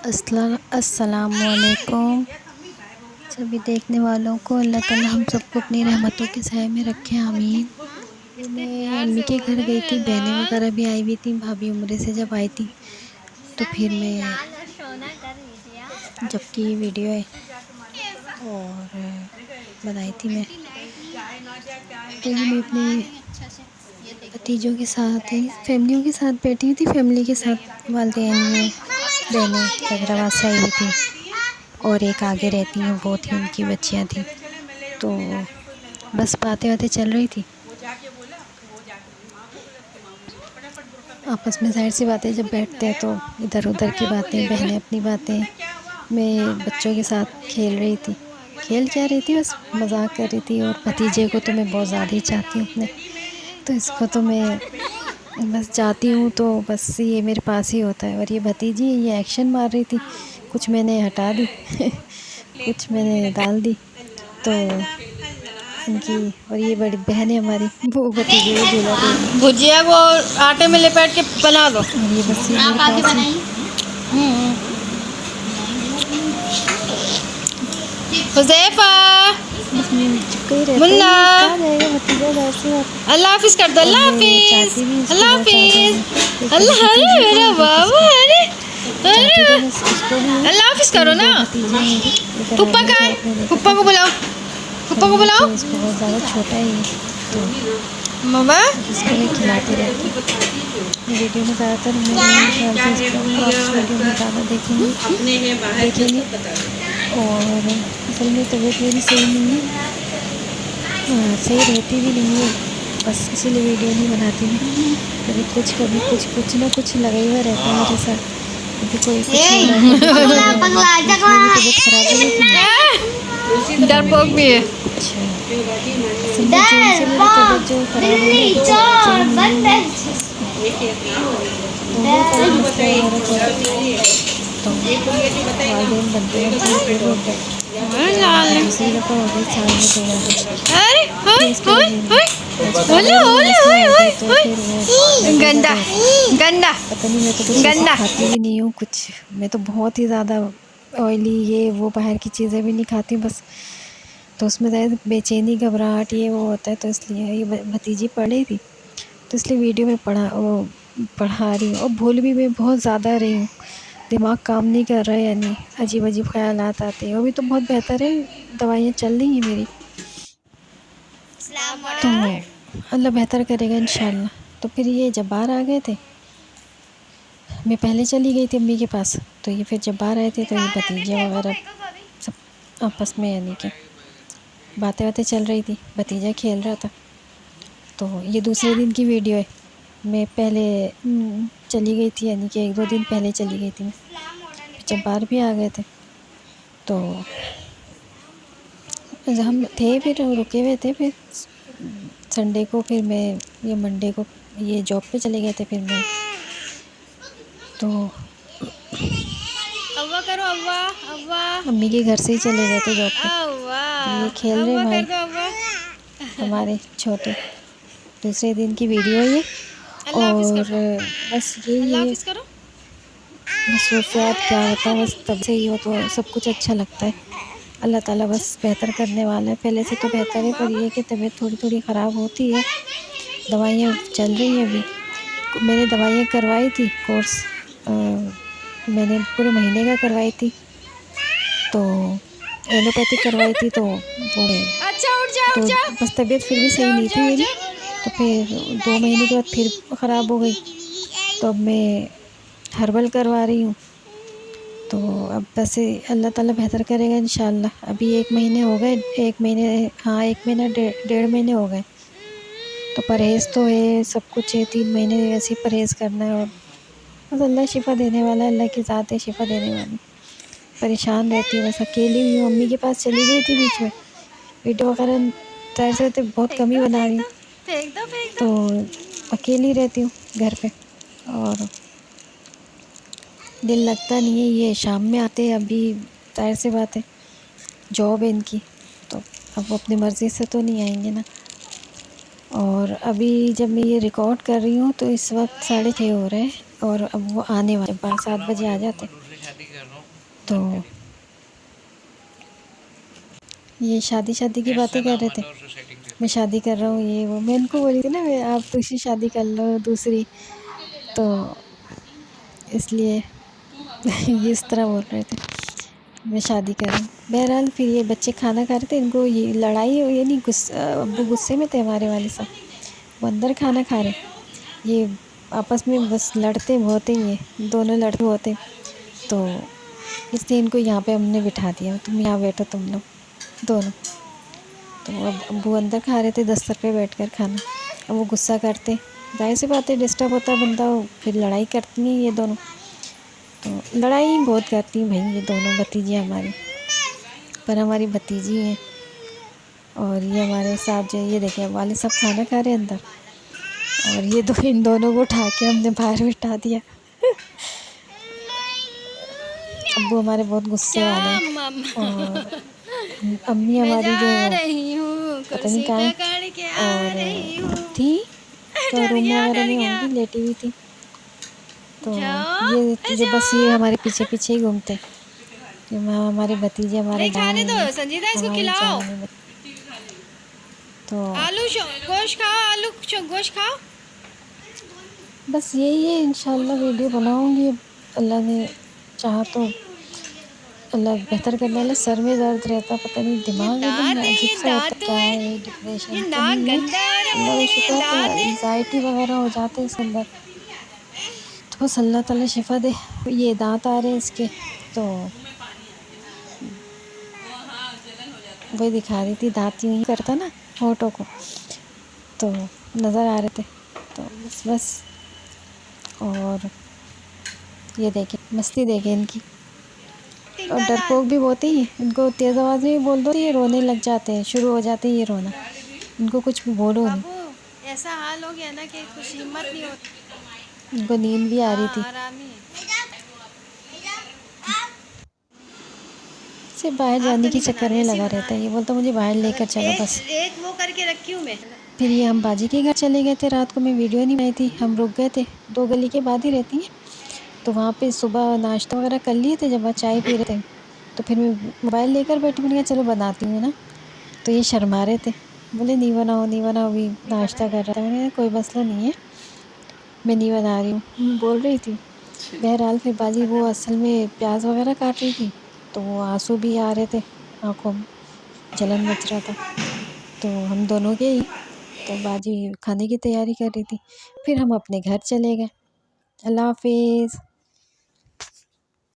अस्सलामुअलैकुम सभी देखने वालों को। अल्लाह ताला हम सबको अपनी रहमतों के साए में रखे, आमीन। मैं अम्मी के घर गई थी, बहनें वगैरह भी आई हुई थी। भाभी उम्र से जब आई थी तो फिर मैं जबकि ये वीडियो है और बनाई थी मैं अपने भतीजों के साथ फैमिलियों के साथ बैठी हुई थी। फैमिली के साथ वालिदैन में बहनें हैदराबाद से आई हुई थी और एक आगे रहती हैं, वो थी, उनकी बच्चियां थी। तो बस बातें चल रही थी आपस में। ज़ाहिर सी बातें, जब बैठते हैं तो इधर उधर की बातें, बहनें अपनी बातें, मैं बच्चों के साथ खेल रही थी। खेल क्या रही थी, बस मजाक कर रही थी। और भतीजे को तो मैं बहुत ज़्यादा ही चाहती हूँ अपने, तो इसको तो मैं बस चाहती हूँ तो बस ये मेरे पास ही होता है। और ये भतीजी ये एक्शन मार रही थी, कुछ मैंने हटा दी कुछ मैंने डाल दी तो इनकी। और ये बड़ी बहन है हमारी, वो भतीजे को झूला दे रही। भुजिया को आटे में लपेट के बना दो। और ये बस ये मेरे पास ही हुज़ैफा, बस चिपका ही रहता है। मुन्ना, कहाँ जाएगा भतीजा, वैसे अल्लाह हाफिज़ कर दो। अल्लाह हाफिज़, अल्लाह हाफिज़, अल्लाह। अरे मेरा बाबू, अरे अरे अल्लाह हाफिज़ करो ना। फुप्पा कहाँ है? फुप्पा को बुलाओ, फुप्पा को बुलाओ। इसको बहुत ज़्यादा छोटा है तो मामा इसको मैं खिलाती रहती हूँ। वीडियो में ज़्यादातर वीडियो में ज़्यादा देखेंगे। और असल में तबीयत मेरी सही नहीं है, सही रहती भी नहीं है, बस इसीलिए वीडियो नहीं बनाती मैं। कभी कुछ ना कुछ लगा ही हुआ रहता है मेरे साथ। कभी कोई कुछ हो रहा है, तबीयत ख़राब हो जाती है। डरपोक भी है। अच्छा, असल में जून से मेरी तबीयत जो ख़राब हो गई तो वालिदैन बनते हैं दूसरी दफ़ा हो गई साल में 2 बार। गंदा गंदा पता नहीं, मैं तो कुछ ऐसे खाती भी नहीं हूँ कुछ। मैं तो बहुत ही ज़्यादा ऑयली ये वो बाहर की चीज़ें भी नहीं खाती बस। तो उसमें ज़्यादा बेचैनी घबराहट ये वो होता है, तो इसलिए ये भतीजी पढ़ रही थी तो इसलिए वीडियो में पढ़ा रही हूँ। और भूल भी मैं बहुत ज़्यादा रही हूँ, दिमाग काम नहीं कर रहा है, यानी अजीब अजीब ख्यालात आते हैं। अभी तो बहुत बेहतर है, दवाइयाँ चल रही हैं मेरी, तो अल्लाह बेहतर करेगा इंशाल्लाह। तो फिर ये जब बाहर आ गए थे, मैं पहले चली गई थी अम्मी के पास, तो ये फिर जब बाहर आए थे तो ये भतीजे वगैरह सब आपस में यानी कि बातें चल रही थी। भतीजा खेल रहा था। तो ये दूसरे दिन की वीडियो है। मैं पहले चली गई थी, यानी कि 1-2 दिन पहले चली गई थी मैं। जब बाहर भी आ गए थे तो हम थे, फिर रुके हुए थे। फिर संडे को, फिर मैं ये मंडे को ये जॉब पे चले गए थे। फिर मैं तो अव्वा करो, अव्वा अव्वा, अम्मी के घर से ही चले गए थे जॉब पे। तो ये खेल रहे भाई हमारे छोटे। दूसरे दिन की वीडियो है ये। और बस यही है मसरूफ़ियात, क्या बताऊँ, बस तब से ही हो तो सब कुछ अच्छा लगता है। अल्लाह ताला बस बेहतर करने वाला है। पहले से तो बेहतर है, पर ये कि तबीयत थोड़ी ख़राब होती है। दवाइयाँ चल रही हैं अभी। मैंने दवाइयाँ करवाई थी कोर्स, मैंने पूरे महीने का करवाई थी, तो एलोपैथी करवाई थी। तो वो तो बस तबीयत फिर भी सही नहीं थी मेरी। तो फिर 2 महीने के बाद फिर ख़राब हो गई, तो अब मैं हर्बल करवा रही हूँ। तो अब वैसे अल्लाह ताला बेहतर करेगा इंशाल्लाह। अभी 1 महीने हो गए, 1 महीने, हाँ 1 महीना 1.5 महीने हो गए। तो परहेज़ तो है, सब कुछ है, 3 महीने ऐसे ही परहेज़ करना है। और बस अल्लाह शिफ़ा देने वाला है, अल्लाह की ज़ात है शिफ़ा देने वाली। परेशान रहती हूँ, बस अकेली हुई हूँ। मम्मी के पास चली गई थी बीच में, वीडियो वगैरह ज़ाहिर सी बात है बहुत कम ही बना रही हूँ, तो अकेली रहती हूँ घर पे और दिल लगता नहीं है। ये शाम में आते हैं, अभी ज़ाहिर सी बात है जॉब है इनकी, तो अब वो अपनी मर्ज़ी से तो नहीं आएंगे ना। और अभी जब मैं ये रिकॉर्ड कर रही हूँ तो इस वक्त 6:30 हो रहे हैं, और अब वो आने वाले 7 बजे आ जाते। तो ये शादी की बातें कर रहे थे, मैं शादी कर रहा हूँ ये वो। मैं इनको बोली थी ना, मैं आप दूसरी शादी कर लो दूसरी, तो इसलिए ये इस तरह बोल रहे थे मैं शादी कर रहा हूँ। बहरहाल फिर ये बच्चे खाना खा रहे थे, इनको ये लड़ाई, ये नहीं अब्बू गुस्से में थे हमारे वाले साहब, वो अंदर खाना खा रहे, ये आपस में बस लड़ते बहुत ही, ये दोनों लड़ते होते। तो इसलिए इनको यहाँ पे हमने बिठा दिया, तुम यहाँ बैठो तुम लोग दोनों। तो अब अब्बू अंदर खा रहे थे दस्तर पे बैठ कर खाना, अब वो गुस्सा करते, जाहिर सी बात है डिस्टर्ब होता है बंदा, फिर लड़ाई करती हैं ये दोनों। तो लड़ाई बहुत करती हैं भाई ये दोनों भतीजी हमारी, पर हमारी भतीजी हैं। और ये हमारे साथ जो ये देखें वाले सब खाना खा रहे हैं अंदर, और ये दो इन दोनों को उठा के हमने बाहर बिठा दिया। अब्बू हमारे बहुत गुस्से वाले हैं, और अम्मी हमारी जो है वो पता नहीं कहाँ है, और थी तो रूम वगैरह में होंगी, लेटी हुई थी। तो ये बस ये हमारे पीछे पीछे ही घूमते हैं, कि हमारे भतीजे हमारे खाने दो संजीदा, इसको खिलाओ। तो आलू गोश्त खाओ, आलू गोश्त खाओ। बस यही है, इंशाल्लाह वीडियो बनाऊंगी, अल्लाह ने चाहा तो। अल्लाह बेहतर करने वाला। सर में दर्द रहता, पता नहीं दिमाग एकदम अजीब सा होता, क्या है डिप्रेशन तो नहीं है, अल्लाह का शुक्र है। एंजाइटी वगैरह हो जाते हैं इसके अंदर, तो बस अल्लाह ताला शिफा दे। ये दांत आ रहे हैं इसके, तो वही दिखा रही थी, दांत यूँ ही करता ना होठों को, तो नज़र आ रहे थे, तो बस और ये देखें मस्ती देखें इनकी। और डरपोक भी बहुत ही, इनको तेज़ आवाज़ में भी बोल दो ये रोने लग जाते हैं, शुरू हो जाते हैं ये रोना, इनको कुछ भी बोलो नहीं। ऐसा हाल हो गया ना कि कुछ हिम्मत नहीं होती, इनको नींद भी आ रही थी, सिर्फ बाहर जाने के चक्कर में लगा रहता है। ये बोलता मुझे बाहर लेकर चलो बस। एक वो करके रखी हूँ मैं। फिर ये हम बाजी के घर चले गए थे, रात को मैं वीडियो नहीं बनाई थी, हम रुक गए थे, 2 गली के बाद ही रहती हैं, तो वहाँ पे सुबह नाश्ता वगैरह कर लिए थे, जब वहाँ चाय पी रहे थे, तो फिर मैं मोबाइल लेकर बैठी, मैंने कहा चलो बनाती हूँ ना। तो ये शर्मा रहे थे, बोले नहीं बनाओ नहीं बनाओ, अभी नाश्ता कर रहा था। मैंने कहा कोई मसला नहीं है, मैं नहीं बना रही हूँ बोल रही थी। बहरहाल फिर बाजी वो असल में प्याज वगैरह काट रही थी, तो वो आंसू भी आ रहे थे, आँखों में जलन मच रहा था, तो हम दोनों के ही, तो बाजी खाने की तैयारी कर रही थी। फिर हम अपने घर चले गए। अल्लाह हाफिज़।